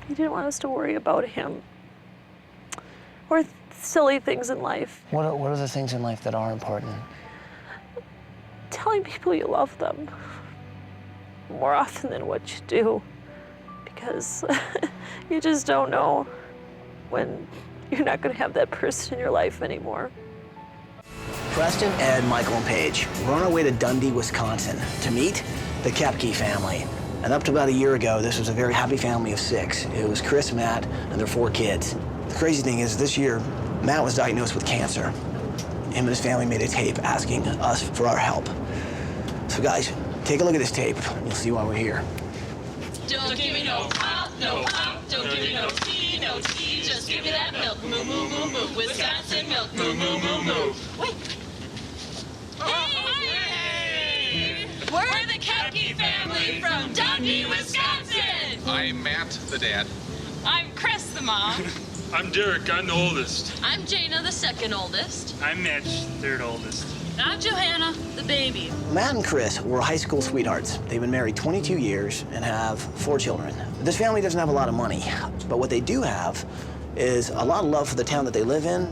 He didn't want us to worry about him or silly things in life. What are the things in life that are important? Telling people you love them more often than what you do, because you just don't know when you're not going to have that person in your life anymore. Preston, Ed, Michael, and Paige were on our way to Dundee, Wisconsin to meet the Koepke family. And up to about a year ago, this was a very happy family of 6. It was Chris, Matt, and their 4 kids. The crazy thing is, this year, Matt was diagnosed with cancer. Him and his family made a tape asking us for our help. So guys, take a look at this tape. You'll see why we're here. Don't give me no pop, no pop. Don't give me no tea, no tea. Just give me that milk. Moo, moo, moo, moo. Wisconsin milk. Moo, moo, moo, moo. Wait. Hey! We're the Koepke family from Dundee, Wisconsin. I'm Matt, the dad. I'm Chris, the mom. I'm Derek, I'm the oldest. I'm Jana, the second oldest. I'm Mitch, third oldest. I'm Johanna, the baby. Matt and Chris were high school sweethearts. They've been married 22 years and have 4 children. This family doesn't have a lot of money, but what they do have is a lot of love for the town that they live in,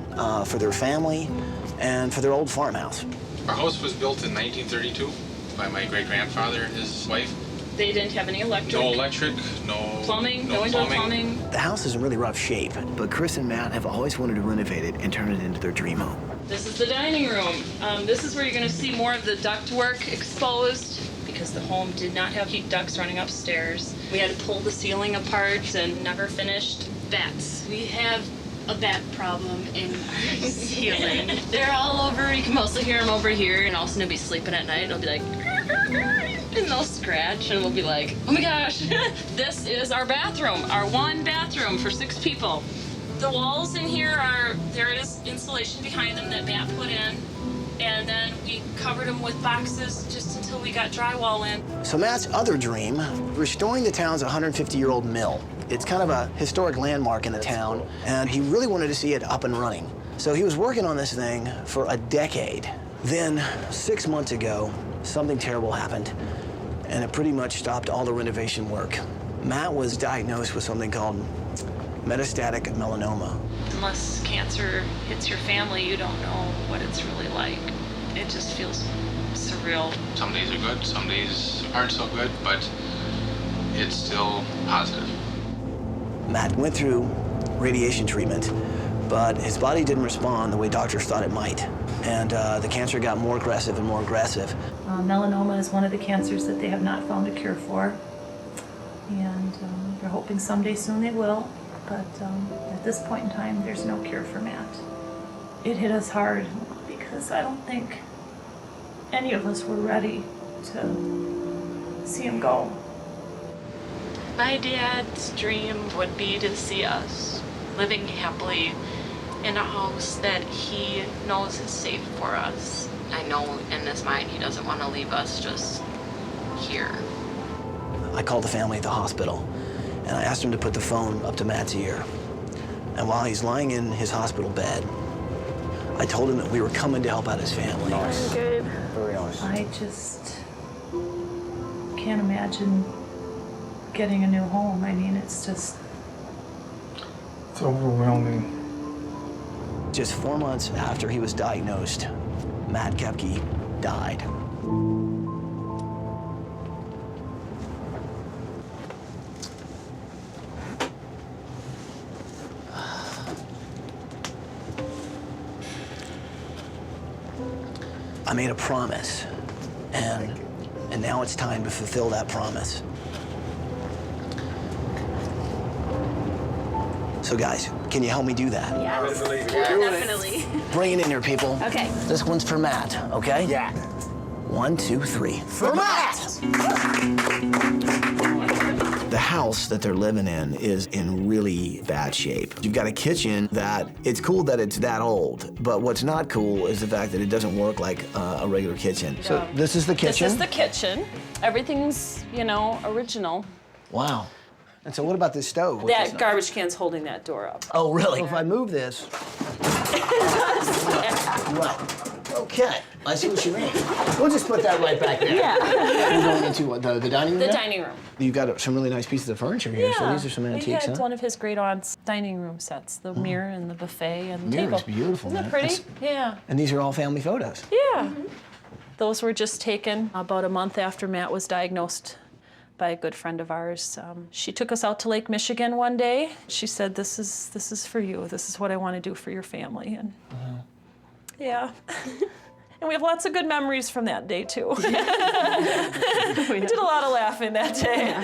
for their family, and for their old farmhouse. Our house was built in 1932 by my great-grandfather and his wife. They didn't have any electric. No electric, no Plumbing, no indoor plumbing. The house is in really rough shape, but Chris and Matt have always wanted to renovate it and turn it into their dream home. This is the dining room. This is where you're gonna see more of the ductwork exposed because the home did not have heat ducts running upstairs. We had to pull the ceiling apart and never finished. Bats. We have a bat problem in our ceiling. They're all over. You can mostly hear them over here, and all of a sudden they'll be sleeping at night. It'll be like, and they'll scratch, and we'll be like, oh my gosh, this is our bathroom, our one bathroom for 6 people. The walls in here there is insulation behind them that Matt put in, and then we covered them with boxes just until we got drywall in. So Matt's other dream, restoring the town's 150-year-old mill. It's kind of a historic landmark in the town, and he really wanted to see it up and running. So he was working on this thing for a decade. Then, 6 months ago, something terrible happened, and it pretty much stopped all the renovation work. Matt was diagnosed with something called metastatic melanoma. Unless cancer hits your family, you don't know what it's really like. It just feels surreal. Some days are good, some days aren't so good, but it's still positive. Matt went through radiation treatment, but his body didn't respond the way doctors thought it might. And the cancer got more aggressive and more aggressive. Melanoma is one of the cancers that they have not found a cure for. And they're hoping someday soon they will. But at this point in time, there's no cure for Matt. It hit us hard because I don't think any of us were ready to see him go. My dad's dream would be to see us living happily in a house that he knows is safe for us. I know in his mind he doesn't want to leave us just here. I called the family at the hospital, and I asked him to put the phone up to Matt's ear. And while he's lying in his hospital bed, I told him that we were coming to help out his family. Nice. Good. Very nice. I just can't imagine getting a new home. I mean, it's overwhelming. Just 4 months after he was diagnosed, Matt Koepke died. I made a promise, and now it's time to fulfill that promise. So guys, can you help me do that? Yes. Definitely. Bring it in here, people. Okay. This one's for Matt, okay? Yeah. 1, 2, 3. For Matt! The house that they're living in is in really bad shape. You've got a kitchen that, it's cool that it's that old, but what's not cool is the fact that it doesn't work like a regular kitchen. So this is the kitchen? This is the kitchen. Everything's, original. Wow. And so what about this stove? What's That this? garbage can's holding that door up. Oh, really? If I move this, well, Okay, I see what you mean. We'll just put that right back there. Yeah. We're going into what, the dining room The now? dining room. You've got some really nice pieces of furniture here, so these are some we antiques, had huh? one of his great aunt's dining room sets, the mirror and the buffet and the Mirror table. is beautiful, Isn't man. it pretty? It's- Yeah. And these are all family photos. Yeah. Those were just taken about a month after Matt was diagnosed by a good friend of ours. She took us out to Lake Michigan one day. She said, "This is for you. This is what I want to do for your family." And yeah. And we have lots of good memories from that day too. We did a lot of laughing that day.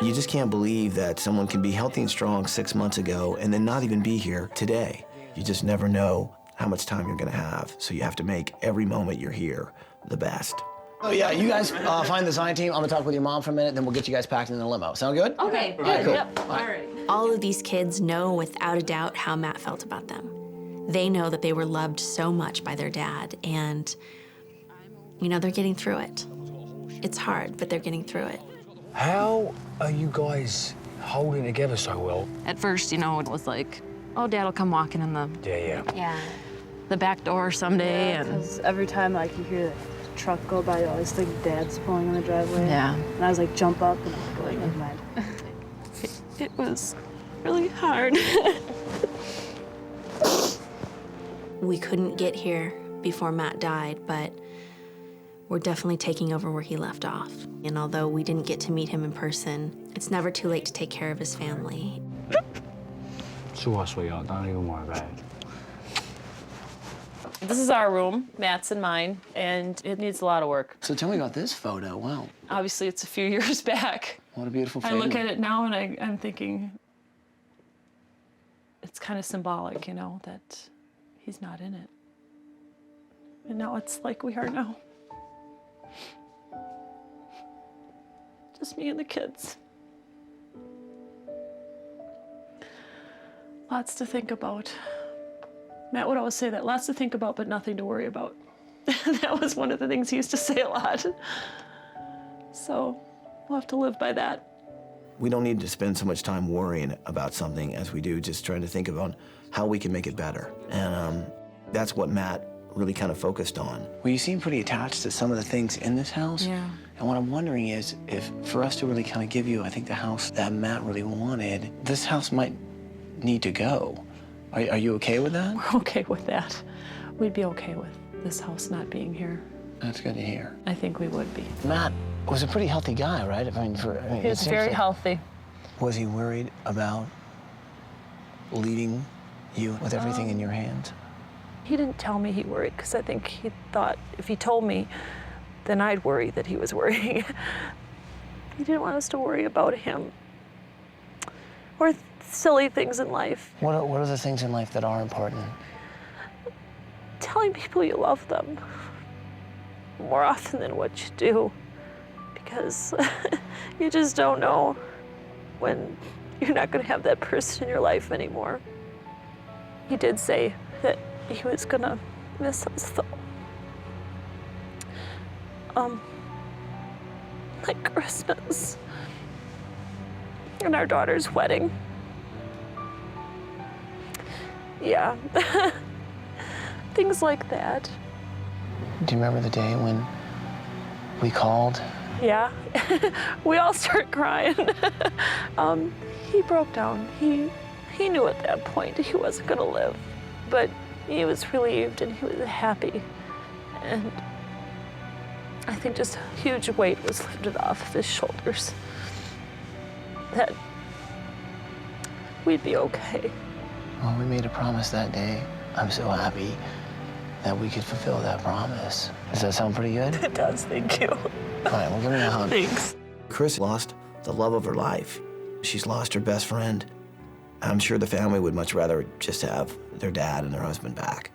You just can't believe that someone can be healthy and strong 6 months ago and then not even be here today. You just never know how much time you're gonna have, so you have to make every moment you're here the best. Oh yeah, you guys find the design team. I'm gonna talk with your mom for a minute, then we'll get you guys packed in the limo. Sound good? Okay, All right, cool. Yep. All right. All of these kids know without a doubt how Matt felt about them. They know that they were loved so much by their dad, and, you know, they're getting through it. It's hard, but they're getting through it. How are you guys holding together so well? At first, you know, it was like, oh, Dad'll come walking in Yeah. the back door someday, and Because every time like you hear the truck go by, you always think Dad's pulling in the driveway. yeah. And I was like, jump up, and I was like, never mind. It was really hard. We couldn't get here before Matt died, but we're definitely taking over where he left off. And although we didn't get to meet him in person, it's never too late to take care of his family. It's all right, sweetheart. Don't even worry about it. This is our room, Matt's and mine, and it needs a lot of work. So tell me about this photo. Wow, Obviously, it's a few years back. what a beautiful I photo. look at it now and I'm thinking, it's kind of symbolic, you know, that he's not in it. And now it's like we are now. Just me and the kids. Lots to think about. Matt would always say that, lots to think about, but nothing to worry about. That was one of the things he used to say a lot. So we'll have to live by that. We don't need to spend so much time worrying about something as we do just trying to think about how we can make it better. And that's what Matt really kind of focused on. Well, you seem pretty attached to some of the things in this house. Yeah. And what I'm wondering is if for us to really kind of give you, I think, the house that Matt really wanted, this house might need to go. Are you okay with that? We're okay with that. We'd be okay with this house not being here. That's good to hear. I think we would be. Matt was a pretty healthy guy, right? I mean, He was very healthy. Was he worried about leaving you with everything in your hands? He didn't tell me he worried because I think he thought if he told me, then I'd worry that he was worrying. He didn't want us to worry about him or silly things in life. What are the things in life that are important? Telling people you love them more often than what you do, because you just don't know when you're not going to have that person in your life anymore. He did say that he was going to miss us, though. Like Christmas and our daughter's wedding. Yeah. Things like that. Do you remember the day when we called? Yeah. We all started crying. He broke down. He knew at that point he wasn't gonna live, but he was relieved and he was happy. And I think just a huge weight was lifted off of his shoulders. That we'd be okay. Well, we made a promise that day. I'm so happy that we could fulfill that promise. Does that sound pretty good? It does, thank you. All right, well, give me a hug. Thanks. Chris lost the love of her life. She's lost her best friend. I'm sure the family would much rather just have their dad and their husband back.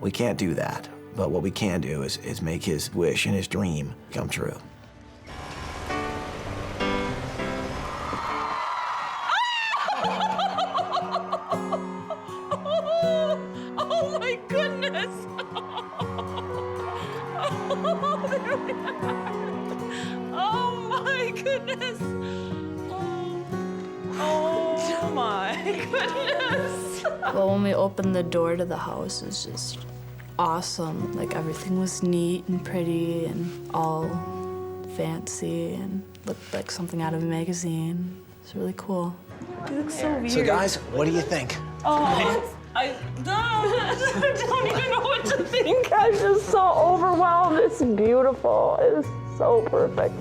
We can't do that, but what we can do is make his wish and his dream come true. Oh my goodness! Oh my goodness! Oh my goodness! Well, when we opened the door to the house, it's just awesome. Like everything was neat and pretty and all fancy and looked like something out of a magazine. It's really cool. You look so weird. So guys, what do you think? Oh, I don't even know what to think. I'm just so overwhelmed. It's beautiful. It's so perfect.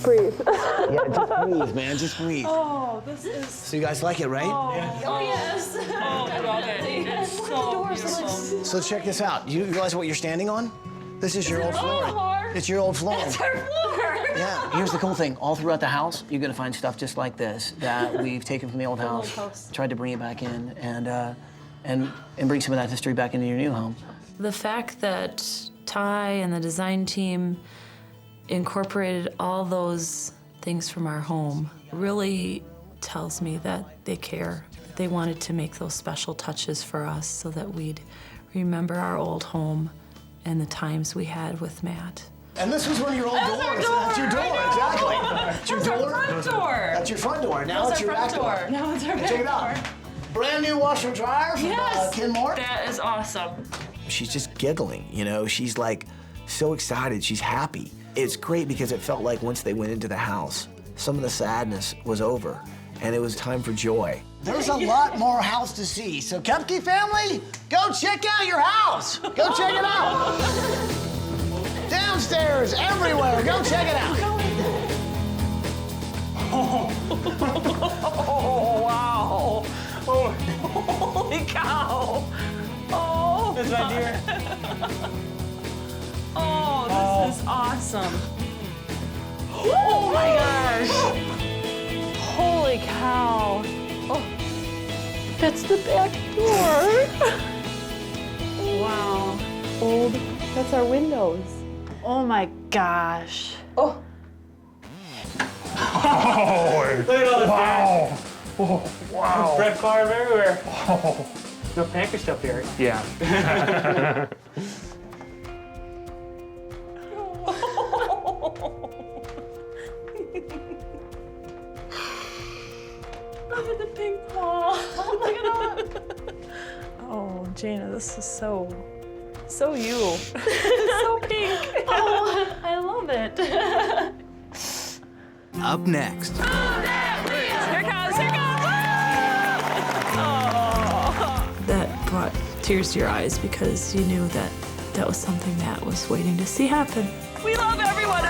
Breathe. Yeah, just breathe, man, just breathe. Oh, this is. So you guys like it, right? Oh, yes. Oh, I love it. It's so beautiful. So check this out. You realize what you're standing on? This is your old floor. It's your old floor. It's our floor. Yeah, here's the cool thing. All throughout the house, you're gonna find stuff just like this that we've taken from the old house, tried to bring it back in, and bring some of that history back into your new home. The fact that Ty and the design team incorporated all those things from our home really tells me that they care. They wanted to make those special touches for us so that we'd remember our old home and the times we had with Matt. And this was one of your old doors. That's your door, exactly. That's your door. Front door. That's your front door. Now That's it's our your back front door. Now it's our back Check it out. Brand new washer and dryer from Ken Moore. That is awesome. She's just giggling, you know? She's like so excited, she's happy. It's great because it felt like once they went into the house, some of the sadness was over and it was time for joy. There's a lot more house to see, so Koepke family, go check out your house. Go check it out. Downstairs, everywhere, go check it out. Oh, wow. Oh, holy cow. Oh. That's right, dear. Oh, this is awesome. Oh my gosh. Holy cow. Oh, that's the back door. Wow. Old, that's our windows. Oh my gosh. Oh. Oh, look at all this. Wow. Oh, wow. Red carve everywhere. Oh. No Packer stuff here. Yeah. Look at the pink wall. Look at that. Oh, Jana, this is so you. It's so pink. Oh, I love it. Up next. Here it comes, here it comes. Oh. That brought tears to your eyes because you knew that that was something Matt was waiting to see happen. We love everyone.